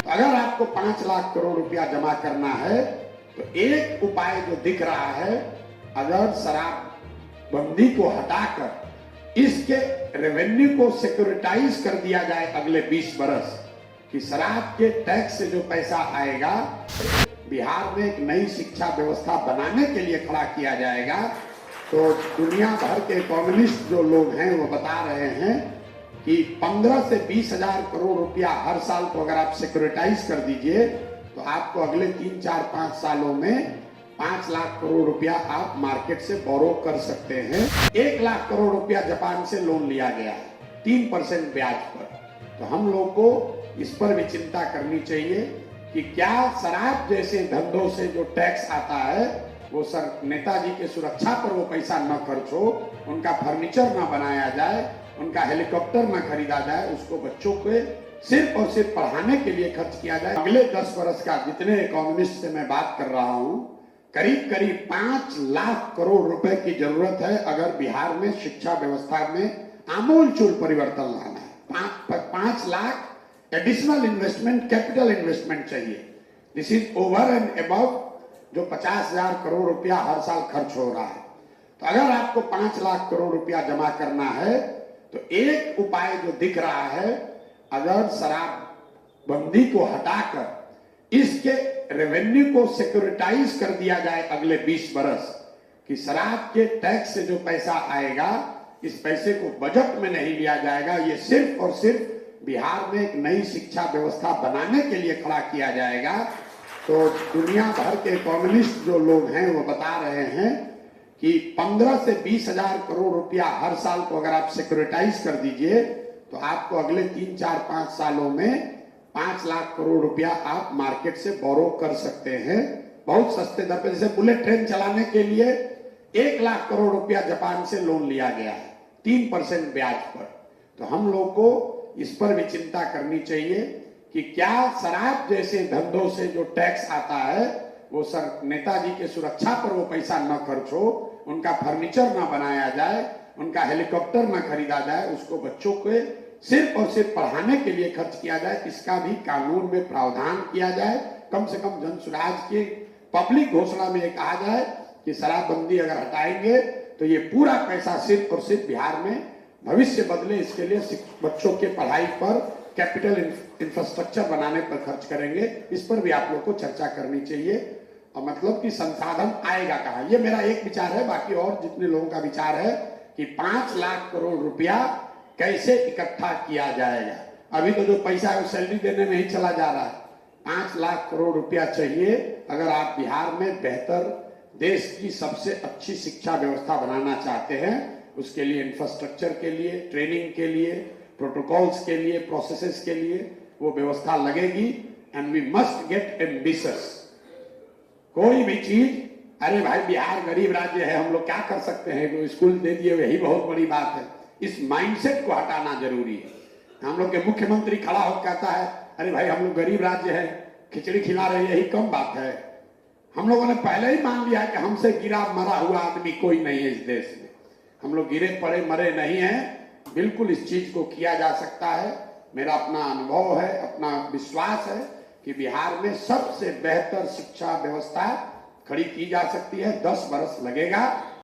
अगर आपको 5 लाख करोड़ रुपया जमा करना है तो एक उपाय जो दिख रहा है, अगर शराबबंदी को हटाकर इसके रेवेन्यू को सिक्योरिटाइज कर दिया जाए अगले 20 बरस, कि शराब के टैक्स से जो पैसा आएगा बिहार में एक नई शिक्षा व्यवस्था बनाने के लिए खड़ा किया जाएगा, तो दुनिया भर के इकोनॉमिस्ट जो लोग हैं वो बता रहे हैं कि 15 से 20 हजार करोड़ रुपया हर साल को अगर आप सिक्योरिटाइज कर दीजिए तो आपको अगले 3, 4, 5 सालों में 5 लाख करोड़ रुपया आप मार्केट से बोरो कर सकते हैं। 1 लाख करोड़ रुपया जापान से लोन लिया गया है 3% ब्याज पर। तो हम लोग को इस पर भी चिंता करनी चाहिए कि क्या शराब जैसे धंधों से जो टैक्स आता है वो सर नेताजी के सुरक्षा पर वो पैसा न खर्च हो, उनका फर्नीचर न बनाया जाए, उनका हेलीकॉप्टर न खरीदा जाए, उसको बच्चों को सिर्फ और सिर्फ पढ़ाने के लिए खर्च किया जाए। अगले 10 वर्ष का जितने इकोनॉमिस्ट से मैं बात कर रहा हूं, करीब करीब 5 लाख करोड़ रुपए की जरूरत है अगर बिहार में शिक्षा व्यवस्था में आमूलचूल परिवर्तन लाना है। 5 lakh additional investment, capital investment चाहिए। This is over and above जो 50,000 करोड़ रुपया हर साल खर्च हो रहा है। तो अगर आपको 5 लाख करोड़ रुपया जमा करना है तो एक उपाय जो दिख रहा है, अगर शराबबंदी को हटाकर इसके रेवेन्यू को सिक्योरिटाइज कर दिया जाए अगले 20 बरस, कि शराब के टैक्स से जो पैसा आएगा इस पैसे को बजट में नहीं लिया जाएगा, ये सिर्फ और सिर्फ बिहार में एक नई शिक्षा व्यवस्था बनाने के लिए खड़ा किया जाएगा, तो दुनिया भर के इकोनॉमिस्ट जो लोग हैं वो बता रहे हैं कि 15 से 20 हजार करोड़ रुपया हर साल को अगर आप सिक्योरिटाइज कर दीजिए तो आपको अगले 3, 4, 5 सालों में 5 लाख करोड़ रुपया आप मार्केट से बोरो कर सकते हैं बहुत सस्ते दर पर। जैसे बुलेट ट्रेन चलाने के लिए 1 लाख करोड़ रुपया जापान से लोन लिया गया है 3% ब्याज पर। तो हम लोग को इस पर भी चिंता करनी चाहिए कि क्या शराब जैसे धंधों से जो टैक्स आता है वो सर नेताजी के सुरक्षा पर वो पैसा न खर्च हो, उनका फर्नीचर न बनाया जाए, उनका हेलीकॉप्टर न खरीदा जाए, उसको बच्चों को सिर्फ और सिर्फ पढ़ाने के लिए खर्च किया जाए, इसका भी कानून में प्रावधान किया जाए। कम से कम जनसुराज की पब्लिक घोषणा में कहा जाए कि शराबबंदी अगर हटाएंगे तो ये पूरा पैसा सिर्फ और सिर्फ बिहार में भविष्य बदले, इसके लिए बच्चों के पढ़ाई पर, कैपिटल इंफ्रास्ट्रक्चर बनाने पर खर्च करेंगे। इस पर भी आप लोग को चर्चा करनी चाहिए। और मतलब कि संसाधन आएगा कहाँ, ये मेरा एक विचार है, बाकी और जितने लोगों का विचार है कि 5 लाख करोड़ रुपया कैसे इकट्ठा किया जाएगा। अभी तो जो पैसा है वो सैलरी देने में ही चला जा रहा है। 5 लाख करोड़ रुपया चाहिए अगर आप बिहार में बेहतर, देश की सबसे अच्छी शिक्षा व्यवस्था बनाना चाहते हैं। उसके लिए इंफ्रास्ट्रक्चर के लिए, ट्रेनिंग के लिए, प्रोटोकॉल्स के लिए, प्रोसेसेस के लिए वो व्यवस्था लगेगी। And we must get ambitious. कोई भी चीज, अरे भाई बिहार गरीब राज्य है, हम लोग क्या कर सकते हैं, तो स्कूल दे दिए यही बहुत बड़ी बात है। इस माइंडसेट को हटाना जरूरी है। हम लोग के मुख्यमंत्री खड़ा होकर कहता है अरे भाई हम लोग गरीब राज्य है, खिचड़ी खिला रहे, यही कम बात है। हम लोगों ने पहले ही मान लिया कि हमसे गिरा मरा हुआ आदमी कोई नहीं है इस देश में। हम लोग गिरे पड़े मरे नहीं हैं। बिल्कुल इस चीज को किया जा सकता है। मेरा अपना अनुभव है, अपना विश्वास है कि बिहार में सबसे बेहतर शिक्षा व्यवस्था खड़ी की जा सकती है। 10 बरस लगेगा।